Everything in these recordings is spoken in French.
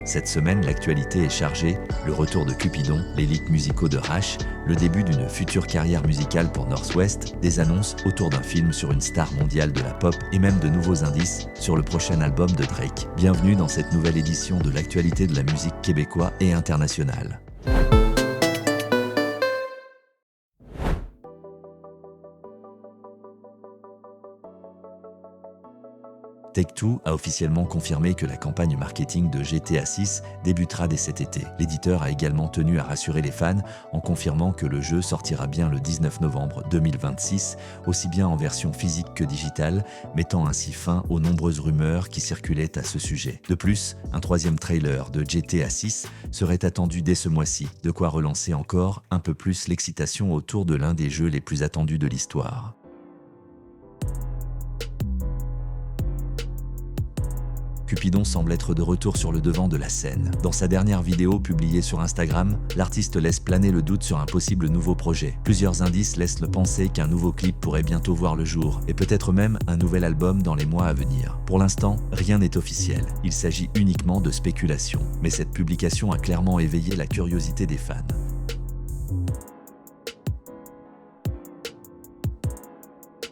Cette semaine, l'actualité est chargée, le retour de Cupidon, les leaks musicaux de Rash, le début d'une future carrière musicale pour North West, des annonces autour d'un film sur une star mondiale de la pop et même de nouveaux indices sur le prochain album de Drake. Bienvenue dans cette nouvelle édition de l'actualité de la musique québécoise et internationale. Take-Two a officiellement confirmé que la campagne marketing de GTA 6 débutera dès cet été. L'éditeur a également tenu à rassurer les fans en confirmant que le jeu sortira bien le 19 novembre 2026, aussi bien en version physique que digitale, mettant ainsi fin aux nombreuses rumeurs qui circulaient à ce sujet. De plus, un troisième trailer de GTA 6 serait attendu dès ce mois-ci, de quoi relancer encore un peu plus l'excitation autour de l'un des jeux les plus attendus de l'histoire. Cupidon semble être de retour sur le devant de la scène. Dans sa dernière vidéo publiée sur Instagram, l'artiste laisse planer le doute sur un possible nouveau projet. Plusieurs indices laissent le penser qu'un nouveau clip pourrait bientôt voir le jour, et peut-être même un nouvel album dans les mois à venir. Pour l'instant, rien n'est officiel. Il s'agit uniquement de spéculation. Mais cette publication a clairement éveillé la curiosité des fans.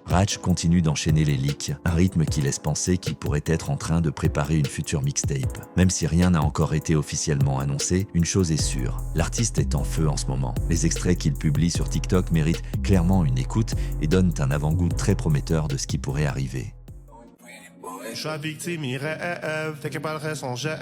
Ratch continue d'enchaîner les leaks, un rythme qui laisse penser qu'il pourrait être en train de préparer une future mixtape. Même si rien n'a encore été officiellement annoncé, une chose est sûre, l'artiste est en feu en ce moment. Les extraits qu'il publie sur TikTok méritent clairement une écoute et donnent un avant-goût très prometteur de ce qui pourrait arriver. Je suis victime, il rêve, fait que pas le reste en gel.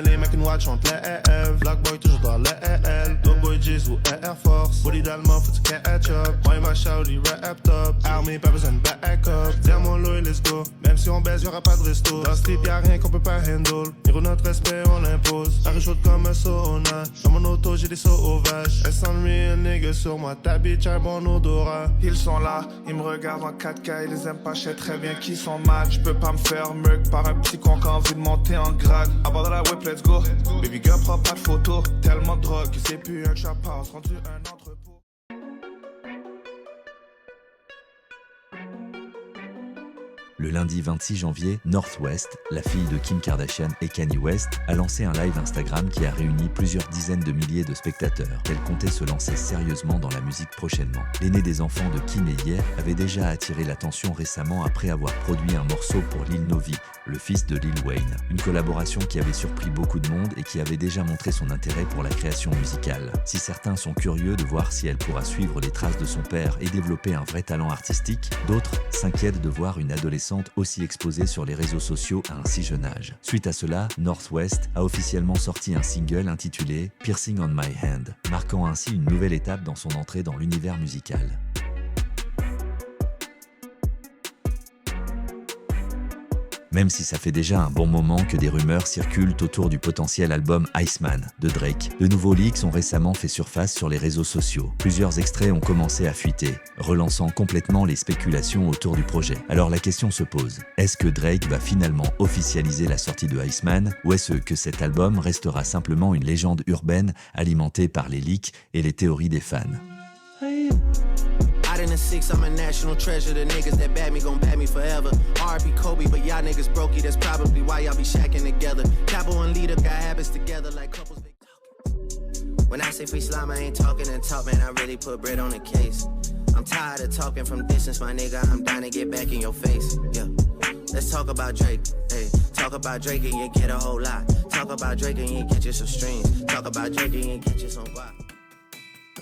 Les mecs nous chantent les Black boy toujours dans les Dog boy J's ou Air Force. Body d'allemand, faut tu catch up. Moi et ma shawty rap top. Armée, pas besoin de backup. Diamant low, let's go. Même si on baise, y'aura pas de resto. Dans le street, y'a rien qu'on peut pas handle. Miro notre respect, on l'impose. La rue chaude comme un sauna. Dans mon auto, j'ai des sauvages. Elle sent real nigga sur moi. Ta bitch a un bon odorat. Ils sont là, ils me regardent en 4K. Ils les aiment pas, je sais très bien qu'ils sont mad. J'peux pas me faire murk par un petit con qui a envie de monter en grade. À bord de la whip, let's go. Baby girl, prends pas de photos. Tellement de drogue que c'est plus un trap house, rendu un entrepôt. Le lundi 26 janvier, North West, la fille de Kim Kardashian et Kanye West, a lancé un live Instagram qui a réuni plusieurs dizaines de milliers de spectateurs. Elle comptait se lancer sérieusement dans la musique prochainement. L'aîné des enfants de Kim et Ye avait déjà attiré l'attention récemment après avoir produit un morceau pour Lil Novi, le fils de Lil Wayne. Une collaboration qui avait surpris beaucoup de monde et qui avait déjà montré son intérêt pour la création musicale. Si certains sont curieux de voir si elle pourra suivre les traces de son père et développer un vrai talent artistique, d'autres s'inquiètent de voir une adolescente aussi exposée sur les réseaux sociaux à un si jeune âge. Suite à cela, North West a officiellement sorti un single intitulé « Piercing on My Hand », marquant ainsi une nouvelle étape dans son entrée dans l'univers musical. Même si ça fait déjà un bon moment que des rumeurs circulent autour du potentiel album Iceman de Drake, de nouveaux leaks ont récemment fait surface sur les réseaux sociaux. Plusieurs extraits ont commencé à fuiter, relançant complètement les spéculations autour du projet. Alors la question se pose, est-ce que Drake va finalement officialiser la sortie de Iceman ou est-ce que cet album restera simplement une légende urbaine alimentée par les leaks et les théories des fans? In the six, I'm a national treasure. The niggas that bad me gon' bad me forever. R.I.P. Kobe, but y'all niggas brokey. That's probably why y'all be shacking together. Capo and Leader got habits together like couples. When I say free slime, I ain't talking and talk, man. I really put bread on the case. I'm tired of talking from distance, my nigga. I'm down to get back in your face. Yeah. Let's talk about Drake. Hey, talk about Drake and you get a whole lot. Talk about Drake and you get you some streams. Talk about Drake and you get you some guap.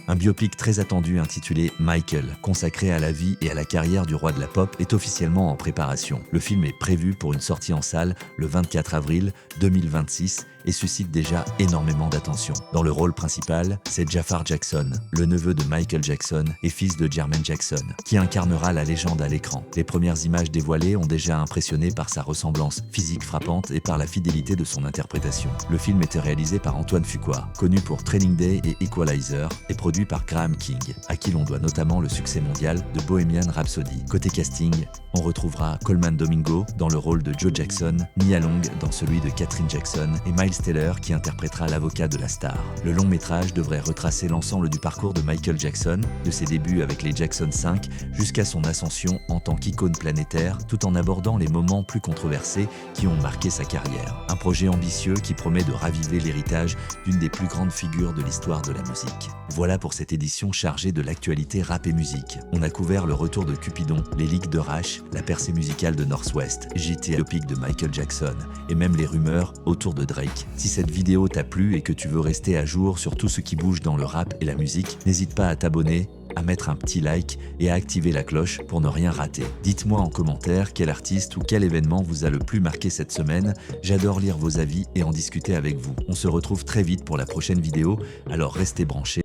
Un biopic très attendu intitulé Michael, consacré à la vie et à la carrière du roi de la pop, est officiellement en préparation. Le film est prévu pour une sortie en salle le 24 avril 2026 et suscite déjà énormément d'attention. Dans le rôle principal, c'est Jafar Jackson, le neveu de Michael Jackson et fils de Jermaine Jackson, qui incarnera la légende à l'écran. Les premières images dévoilées ont déjà impressionné par sa ressemblance physique frappante et par la fidélité de son interprétation. Le film était réalisé par Antoine Fuqua, connu pour Training Day et Equalizer, et produit produit par Graham King, à qui l'on doit notamment le succès mondial de Bohemian Rhapsody. Côté casting, on retrouvera Coleman Domingo dans le rôle de Joe Jackson, Nia Long dans celui de Catherine Jackson et Miles Teller qui interprétera l'avocat de la star. Le long métrage devrait retracer l'ensemble du parcours de Michael Jackson, de ses débuts avec les Jackson 5 jusqu'à son ascension en tant qu'icône planétaire, tout en abordant les moments plus controversés qui ont marqué sa carrière. Un projet ambitieux qui promet de raviver l'héritage d'une des plus grandes figures de l'histoire de la musique. Voilà pour cette édition chargée de l'actualité rap et musique. On a couvert le retour de Cupidon, les leaks de Rash, la percée musicale de North West, JT le pic de Michael Jackson et même les rumeurs autour de Drake. Si cette vidéo t'a plu et que tu veux rester à jour sur tout ce qui bouge dans le rap et la musique, n'hésite pas à t'abonner, à mettre un petit like et à activer la cloche pour ne rien rater. Dites-moi en commentaire quel artiste ou quel événement vous a le plus marqué cette semaine. J'adore lire vos avis et en discuter avec vous. On se retrouve très vite pour la prochaine vidéo, alors restez branchés.